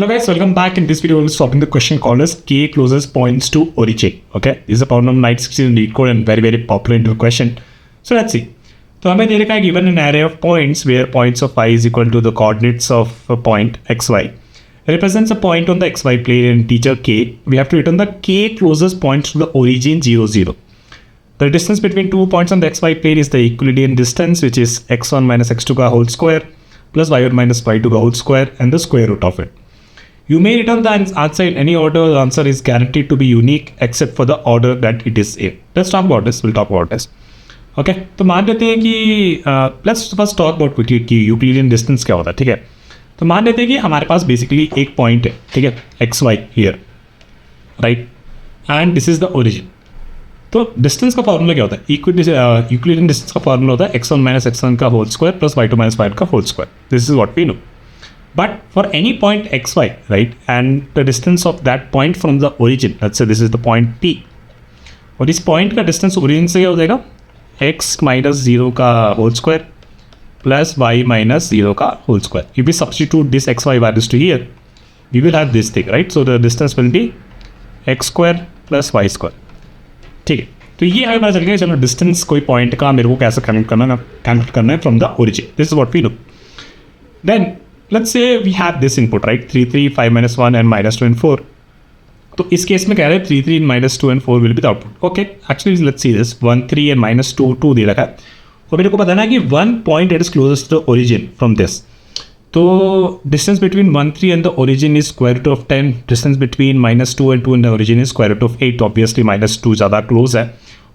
Hello guys, welcome back. In this video, we'll be solving the question called as k closest points to origin. Okay, this is a problem 916 lead code and very popular into the question. So let's see. So हमें दे रखा है given an array of points where points of y is equal to the coordinates of a point xy represents a point on the xy plane and integer k. We have to return the k closest points to the origin 0 0. The distance between 2 points on the xy plane is the Euclidean distance, which is x1 minus x2 का whole square plus y1 minus y2 का whole square and the square root of it. You may return the answer in any order. The answer is guaranteed to be unique except for the order that it is in. Let's talk about this. We'll talk about this. Okay, तो मान लेते हैं कि let's first talk about quickly कि Euclidean distance क्या होता है. ठीक है, तो मान लेते हैं कि हमारे पास बेसिकली एक पॉइंट है. ठीक है, X Y here, right, and this is the origin. तो डिस्टेंस का फॉर्मूला क्या होता है? यूक्लिडियन डिस्टेंस का फॉर्मूला होता है x1 माइनस x1 का whole square plus y2 minus y2 का whole square. This is what we know. But for any point xy, right, and the distance of that point from the origin, let's say this is the point P, और इस point का distance origin से क्या हो जाएगा? x minus 0 का whole square plus y minus 0 का whole square. If we substitute this xy values to here, we will have this thing, right? So the distance will be x square plus y square. ठीक है, तो ये हमें पता चल गया. चलो डिस्टेंस कोई पॉइंट का मेरे को कैसे कनेक्ट करना है from the origin. This is what we know. Then let's say we have this input, right? 3 3 5 minus 1 and minus 2 and 4. तो इस केस में कह रहे हैं 3 3 minus 2 and 4 will be the output. Okay, actually let's see this. 1 3 and minus 2 2 दे रखा है. और मेरे को बताना है कि one point that is closest to the origin from this. तो distance between 1 3 and the origin is square root of 10. Distance between minus 2 and 2 and the origin is square root of 8. Obviously minus 2 ज़्यादा close है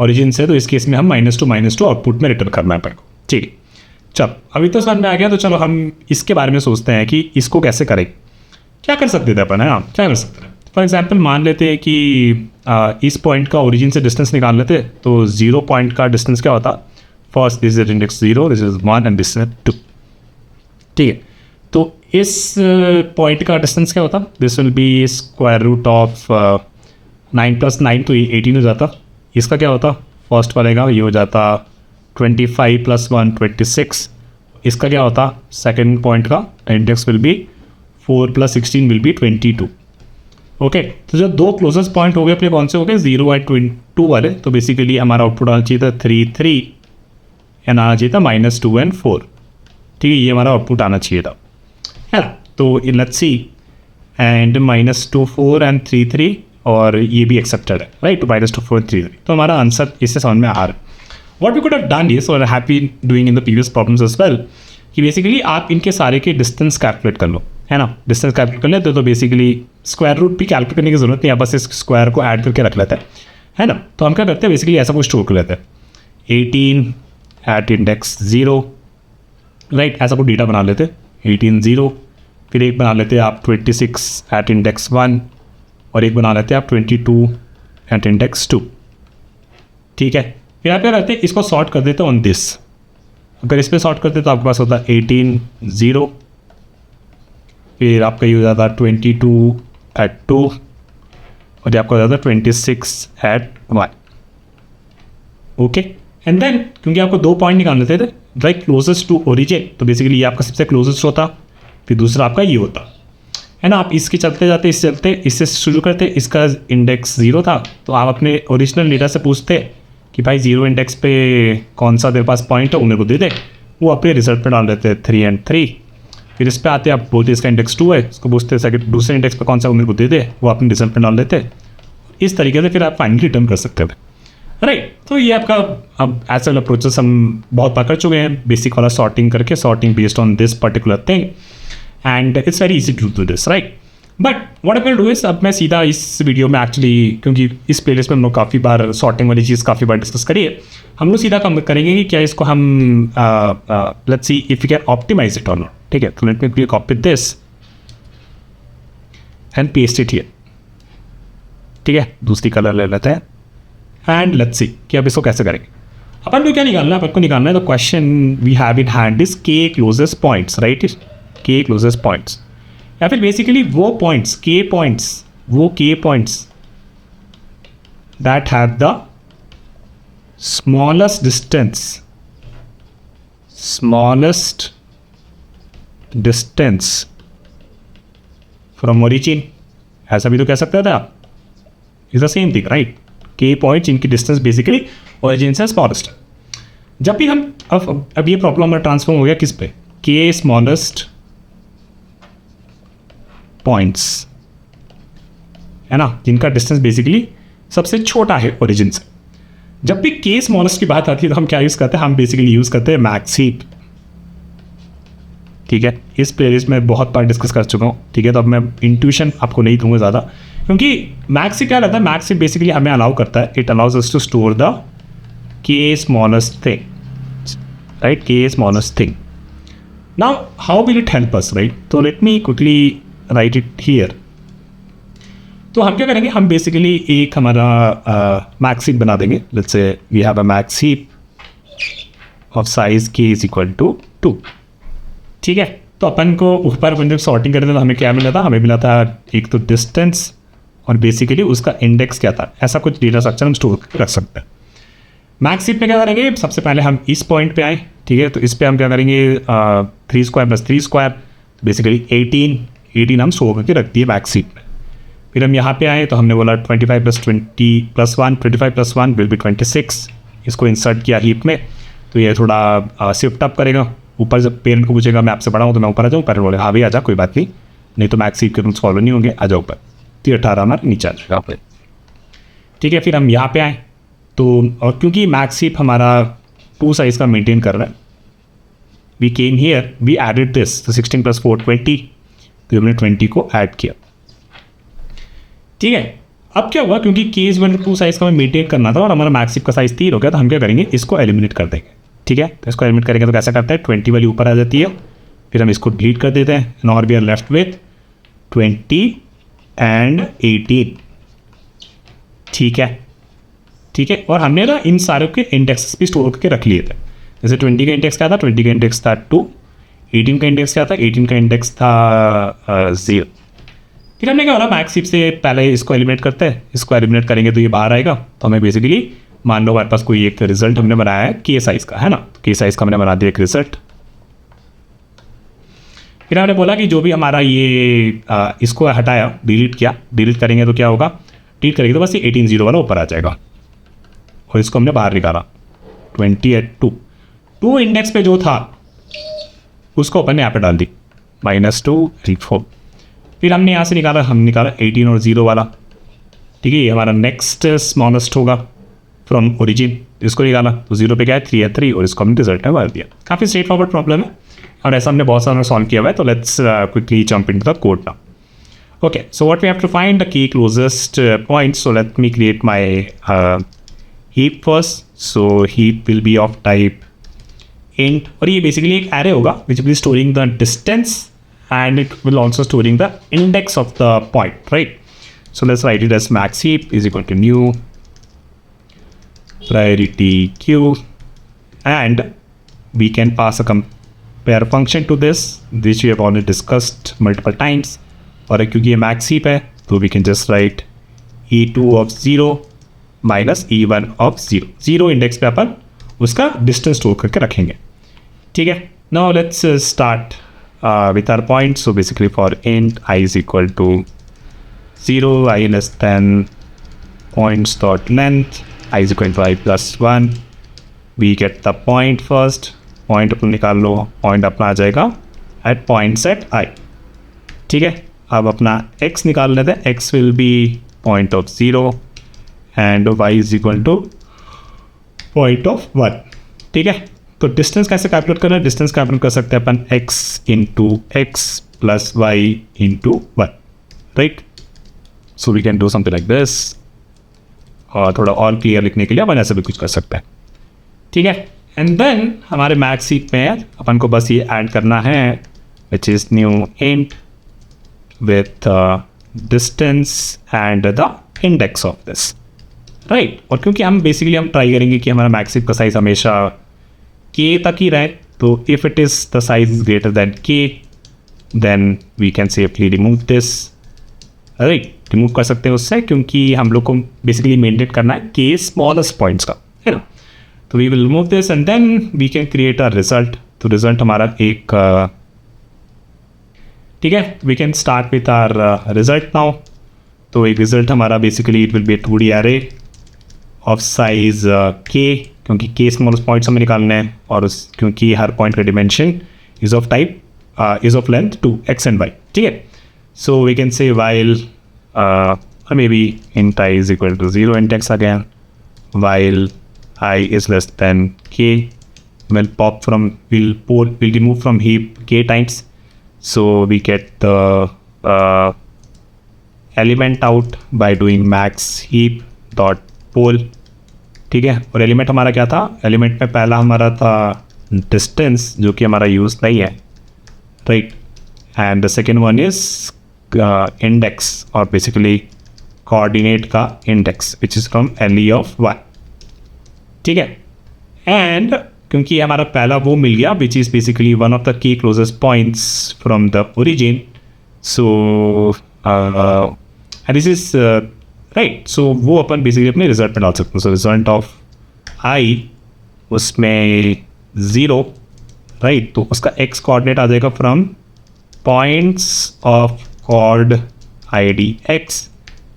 origin से, तो इस case में हम minus 2 output में return करना है अपने को. ठीक है, चलो अभी तो समझ में आ गया. तो चलो हम इसके बारे में सोचते हैं कि इसको कैसे करें. क्या कर सकते थे अपन, है ना? क्या कर सकते थे? फॉर एग्जांपल मान लेते हैं कि इस पॉइंट का ओरिजिन से डिस्टेंस निकाल लेते. तो 0 पॉइंट का डिस्टेंस क्या होता? First this is index 0, this is 1 and this is 2. ठीक है, तो इस पॉइंट का डिस्टेंस क्या होता? This will be square root of 9 plus 9 तो 18 हो जाता. इसका क्या होता? फर्स्ट वाले का ये हो जाता 25 प्लस 1 26. इसका क्या होता? सेकेंड पॉइंट का index will be 4 plus 16 will be 22. Okay, तो जब दो क्लोजेस्ट पॉइंट हो गए अपने, कौन से हो गए? 0 एंड 2 वाले. तो बेसिकली हमारा आउटपुट आना चाहिए था 3 3 एंड आना चाहिए था माइनस 2 एंड 4. ठीक है, ये हमारा आउटपुट आना चाहिए था, है ना? तो let's see, and minus 2 4 and 3 3, और ये भी एक्सेप्टेड है, राइट? तो माइनस 2 4 3 3. तो हमारा आंसर इससे समझ में आ रहा है. What we could have done is, or have been doing in the previous problems as well, कि बेसिकली आप इनके सारे के डिस्टेंस कैलकुलेट कर लो, है ना? डिस्टेंस कैलकुलेट कर लेते तो बेसिकली स्क्वायर रूट भी कैलकुलेट करने की जरूरत नहीं है, बस इस स्क्वायर को ऐड करके रख लेते हैं, है ना? तो हम क्या करते हैं, बेसिकली ऐसा कुछ स्टोर कर लेते हैं. 18 एट इंडेक्स 0, राइट? ऐसा कुछ डेटा बना लेते. 18 0, फिर एक बना लेते हैं आप 26 एट इंडेक्स 1, और एक बना लेते हैं आप 22 एट इंडेक्स 2. ठीक है, फिर आप क्या करते हैं, इसको सॉर्ट कर देते ऑन दिस. अगर इस पर सॉर्ट करते तो आपके पास होता 18 0, फिर आपका ये हो जाता 22 एट 2, और ये आपका हो जाता 26 एट 1. ओके, एंड देन क्योंकि आपको दो पॉइंट निकालने थे, राइट, क्लोजेस्ट टू ओरिजिन, तो बेसिकली ये आपका सबसे क्लोजेस्ट होता, फिर दूसरा आपका ये होता, है ना? आप इसके चलते जाते, इससे शुरू करते. इसका इंडेक्स 0 था, तो आप अपने ओरिजिनल डेटा से पूछते कि भाई 0 इंडेक्स पे कौन सा तेरे पास पॉइंट है, वो मेरे को दे दे. वो अपने रिजल्ट पे डाल देते हैं 3 एंड 3. फिर इस पे आते हैं, आप बोलते इसका इंडेक्स 2 है, इसको पूछते हैं सेकंड दूसरे इंडेक्स पे कौन सा, वो मेरे को दे दे. वो अपने रिजल्ट पे डाल देते. इस तरीके से फिर आप फाइनली रिटर्न कर सकते थे, राइट? तो ये आपका अब ऐसे अप्रोचेस हम बहुत बार कर चुके हैं. बेसिक वाला सॉर्टिंग करके, sorting based on this particular thing, and it's very easy to do this, right? But what I will do is, अब मैं सीधा इस वीडियो में एक्चुअली, क्योंकि इस प्लेलिस्ट में हम लोग काफ़ी बार सॉर्टिंग वाली चीज़ काफ़ी बार डिस्कस करी है, हम लोग सीधा कम करेंगे कि क्या इसको हम let's see if you can optimise it और नॉट. ठीक है, तो let me copy this and paste it here. ठीक है, दूसरी कलर ले लेते हैं, एंड लेट्स सी कि अब इसको कैसे करेंगे. अपन को क्या निकालना है? अपन को निकालना है, the question we have in hand is K closest points, right? K closest points, या फिर बेसिकली वो points, K points that have the smallest distance from origin, ऐसा भी तो कह सकते थे आप, is the same thing right, K points इनकी डिस्टेंस बेसिकली ओरिजिन से स्मॉलेस्ट। जब भी हम अब ये प्रॉब्लम हमारा ट्रांसफॉर्म हो गया किस पे, के स्मॉलेस्ट पॉइंट्स है ना, जिनका डिस्टेंस बेसिकली सबसे छोटा है ओरिजिन से। जब भी के स्मॉलेस्ट की बात आती है तो हम क्या यूज़ करते हैं, हम बेसिकली यूज़ करते हैं मैक्स हीप। ठीक है, इस प्लेलिस्ट में बहुत बार डिस्कस कर चुका हूँ। ठीक है, तो अब मैं इंट्यूशन आपको नहीं दूंगा ज़्यादा, क्योंकि मैक्स से क्या रहता है, मैक्स से बेसिकली हमें अलाउ करता है, it allows us to store the K smallest thing, right, K smallest thing. Now how will it help us, right, तो let me quickly write it here. तो हम क्या करेंगे, हम बेसिकली एक हमारा मैक्स हीप बना देंगे। Let's say we have a max heap of size K is equal to 2। ठीक है, तो अपन को ऊपर अपन जब सॉर्टिंग करते थे तो हमें क्या मिला था, हमें मिला था एक तो डिस्टेंस और बेसिकली उसका इंडेक्स क्या था, ऐसा कुछ डेटा स्ट्रक्चर हम स्टोर रख सकते हैं। मैक्स हीप में क्या करेंगे, सबसे पहले हम इस पॉइंट पे आए। ठीक है, तो इस पे हम क्या करेंगे, 3 स्क्वायर प्लस 3 स्क्वायर बेसिकली 18 हम स्टोर करके रख दिए मैक्स हीप में। फिर हम यहाँ पे आए तो हमने बोला 25 प्लस 1 विल बी 26, इसको इंसर्ट किया हीप में। तो ये थोड़ा शिफ्ट अप करेगा, ऊपर जब पेरेंट को पूछेगा मैं आपसे बड़ा हूँ तो मैं ऊपर आ जाऊँ, पेरेंट बोले हाँ भी आ जा, कोई बात नहीं तो मैक्स हीप के रूल्स फॉलो नहीं होंगे, आ जाओ ऊपर। तो 18 हमारा नीचे आ जाएगा पे। ठीक है, फिर हम यहाँ पे आए तो, और क्योंकि मैक्स हीप हमारा 2 साइज़ का मेंटेन कर रहा है, we came here, we added this, तो 16 प्लस 4 20, तो हमने 20 को ऐड किया। ठीक है, अब क्या हुआ, क्योंकि केस 2 साइज़ का हमें मेंटेन करना था और हमारा मैक्स हीप का साइज़ 3 हो गया, तो हम क्या करेंगे, इसको एलिमिनेट कर देंगे। ठीक है, तो इसको एलिमिनेट करेंगे तो कैसा करते हैं, 20 वाली ऊपर आ जाती है, फिर हम इसको डिलीट कर देते हैं, और we are left with 20 and 18। ठीक है, ठीक है, और हमने ना इन सारों के इंडेक्स भी स्टोर करके रख लिए थे। जैसे 20 का इंडेक्स क्या था, 20 का इंडेक्स था 2, 18 का इंडेक्स क्या था, 18 का इंडेक्स था 0। फिर हमने क्या बोला, मैक्स हीप से पहले इसको एलिमिनेट करते हैं, इसको एलिमिनेट करेंगे तो ये बाहर आएगा, तो हमें बेसिकली मान लो हमारे पास कोई एक रिजल्ट हमने बनाया है के साइज़ का, है ना, के साइज़ का हमने बना दिया एक रिजल्ट। फिर हमने बोला कि जो भी हमारा ये इसको हटाया, डिलीट किया, डिलीट करेंगे तो क्या होगा, डिलीट करेंगे तो बस ये 18 0 वाला ऊपर आ जाएगा, और इसको हमने बाहर निकाला 20 at 2 इंडेक्स पे जो था उसको अपन ने यहाँ पे डाल दी -2 4। फिर हमने यहाँ से निकाला, हम निकाला 18 और 0 वाला। ठीक है, ये हमारा नेक्स्ट स्मॉलेस्ट होगा फ्रॉम ओरिजिन, इसको निकाला तो 0 पे क्या है, 3 है 3, और इसको हमने रिजल्ट में भर दिया। काफ़ी स्ट्रेट फॉरवर्ड प्रॉब्लम है और ऐसा हमने बहुत सारा सॉल्व किया हुआ है। तो let's quickly jump into the code now. Okay, so what we have to find the K closest point, so let me create my heap first. So heap will be of type int, और ये basically एक array होगा which will be storing the distance and it will also storing the index of the point, right? So let's write it as max heap is equal to new priority queue, and we can pass a compare function to this, which we have already discussed multiple times. और क्योंकि ये max heap है तो we can just write e2 of 0 minus e1 of 0, 0 index पे अपन उसका distance store करके रखेंगे। ठीक है, now let's start with our point. So basically for int I is equal to 0, I less than points dot length, I is equal to I plus 1. We get the point first, point अपन निकाल लो, point अपना आ जाएगा at point set I। ठीक है, अब अपना x निकाल लेते हैं, x will be point of 0 and y is equal to point of 1। ठीक है, तो डिस्टेंस कैसे कैलकुलेट करना है, डिस्टेंस कैलकुलेट कर सकते हैं अपन x into X plus Y into 1, right. So we can do something like this, और थोड़ा और क्लियर लिखने के लिए अपन ऐसा भी कुछ कर सकते हैं। ठीक है, एंड देन हमारे मैक्स हीप में अपन को बस ये ऐड करना है which is new int with distance and the index of this, right. और क्योंकि हम बेसिकली हम ट्राई करेंगे कि हमारा मैक्स हीप का साइज हमेशा k तक ही रहे, तो if it is the size is greater than k, then we can safely remove this, right, remove कर सकते हैं उससे, क्योंकि हम लोग को बेसिकली मेंटेन करना है k स्मॉलेस्ट पॉइंट्स का, है ना। तो we will remove this and then we can create a result. तो रिजल्ट हमारा एक ठीक है, we can start with our result now. तो एक रिजल्ट हमारा basically it will be 2D array of size k, क्योंकि k स्मॉलेस्ट पॉइंट्स हमें निकालने हैं और क्योंकि हर पॉइंट का dimension is of type is of length 2x and y, ठीक है। So we can say while maybe int I is equal to 0 int x again, while I is less than k, we'll remove from heap k times, so we get the element out by doing max heap dot poll, ठीक है। और element हमारा क्या था, element में पहला हमारा था डिस्टेंस जो कि हमारा यूज नहीं है, right, and the second one is index और बेसिकली कोऑर्डिनेट का index which is from LE of y, ठीक है। एंड क्योंकि हमारा पहला वो मिल गया which is basically one of the K closest points from the origin, so this is right, so वो अपन बेसिकली अपने रिजल्ट में डाल सकते हैं। सो रिजल्ट ऑफ i उसमें 0, राइट, तो उसका x कोऑर्डिनेट आ जाएगा from points of co-ord ID x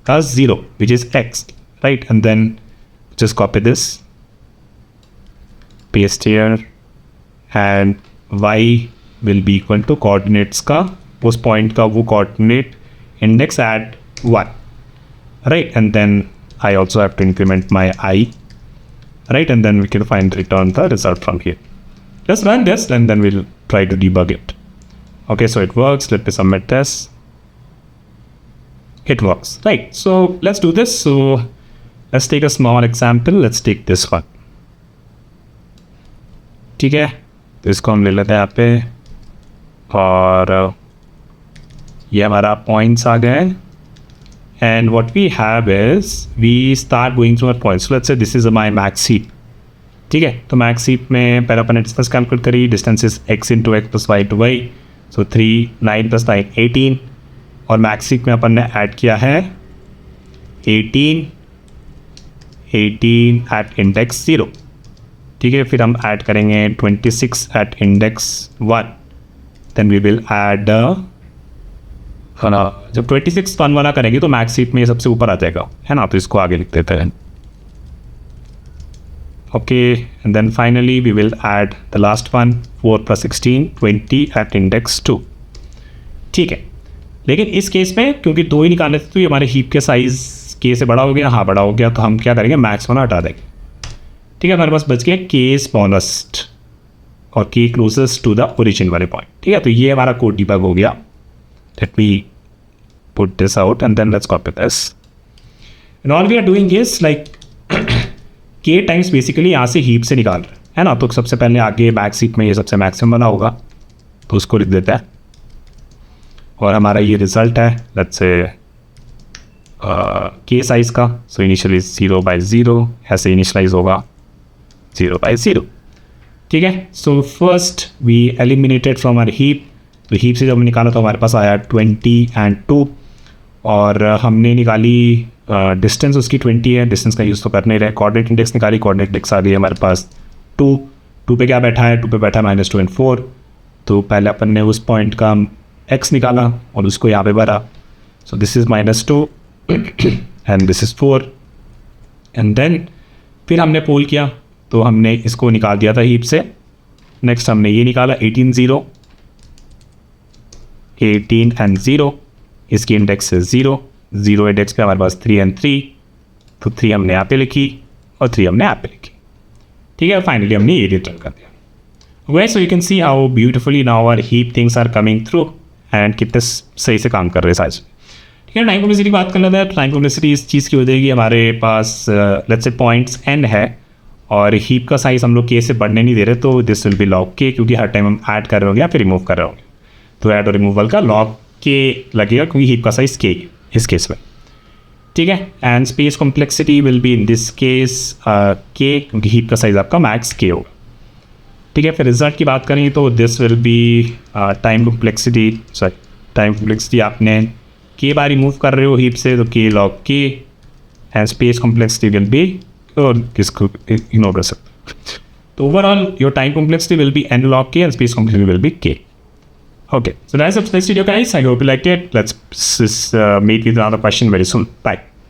का 0 which is x, right, and then just copy this, paste here, and y will be equal to coordinates का उस point का वो coordinate index at 1, right, and then I also have to increment my I, right, and then we can return the result from here. Just run this and then we'll try to debug it. Okay, so it works. Let me submit this. It works, right? So let's do this. So let's take a small example. Let's take this one. ठीक है, तो इसको हम ले लेते हैं यहाँ पे और ये हमारा पॉइंट्स आ गए and what we have is we start going through our points. So let's say this is my max heap, ठीक है। तो मैक्स हीप में पहले अपन ने डिस्टेंस कैलकुलेट करी, distance is x into X plus Y to Y, so 3 9 plus 9 18, और max heap में अपन ने ऐड किया है 18 एट इंडेक्स 0, ठीक है। फिर हम ऐड करेंगे 26 at index 1, then we will add जब 26 1 वाला करेंगे तो मैक्स हीप में ये सबसे ऊपर आ जाएगा, है ना, तो इसको आगे लिख देते हैं। Okay, and then finally we will add the last one, 4 plus 16 20 at index 2, ठीक है। लेकिन इस केस में क्योंकि 2 ही निकालने थे तो ये हमारे हीप के साइज k से बड़ा हो गया, हाँ बड़ा हो गया, तो हम क्या करेंगे, मैक्स वाला हटा देंगे, ठीक है। हमारे पास बच गया k स्मॉलेस्ट और k closest to the origin वाले पॉइंट, ठीक है। तो ये हमारा कोड डिबग हो गया। Let me put this out and then let's copy this, and all we are doing is like k times basically यहाँ से हीप से निकाल रहे हैं, है ना। तो सबसे पहले आगे मैक्स हीप में ये सबसे मैक्सिमम बना होगा तो उसको लिख देता है, और हमारा ये रिजल्ट है लेट्स से k साइज का। सो इनिशियली 0/0 ऐसे इनिशलाइज होगा 0/0, ठीक है। So first we eliminated from our heap, तो हीप से जब निकाला तो हमारे पास आया 20 and 2, और हमने निकाली डिस्टेंस उसकी 20 है, डिस्टेंस का यूज़ तो कर नहीं रहे। कोऑर्डिनेट इंडेक्स निकाली, कोऑर्डिनेट इंडेक्स आ गई हमारे पास 2 पे क्या बैठा है, 2 पे बैठा है -2 and 4, तो पहले अपन ने उस पॉइंट का x निकाला और उसको यहाँ पे भरा। So this is -2 and this is 4, and then फिर हमने पोल किया तो हमने इसको निकाल दिया था हीप से। नेक्स्ट हमने ये निकाला 18 and 0, इसकी इंडेक्स है 0 इंडेक्स पे हमारे पास 3 and 3, तो 3 हमने यहाँ पे लिखी और 3 हमने यहाँ पे लिखी, ठीक है। फाइनली हमने ये रिटर्न कर दिया। Well, so you can see how beautifully now our heap things are coming through and कितने सही से काम कर रहे हैं साइज, ठीक है। टाइम कॉम्प्लेक्सिटी बात कर लेते हैं। टाइम कॉम्प्लेक्सिटी इस चीज़ की हो जाएगी, हमारे पास लेट्स से पॉइंट्स n है और हीप का साइज हम लोग k से बढ़ने नहीं दे रहे, तो this will B log k, क्योंकि हर टाइम हम ऐड कर रहे होंगे या फिर रिमूव कर रहे होंगे, तो ऐड और रिमूवल का log k लगेगा क्योंकि हीप का साइज k इस केस में, ठीक है। And space complexity will be in this case k, क्योंकि हीप का साइज आपका मैक्स k होगा, ठीक है। फिर रिजल्ट की बात करें तो this will B time complexity आपने k बार रिमूव कर रहे हो हीप से, तो k log k, and space complexity will be, और किसको इग्नोर कर सकते, तो overall your time complexity will be n log k and space complexity will be k, Okay, so that's it for this video, guys. I hope you liked it. Let's meet with another question very soon. Bye.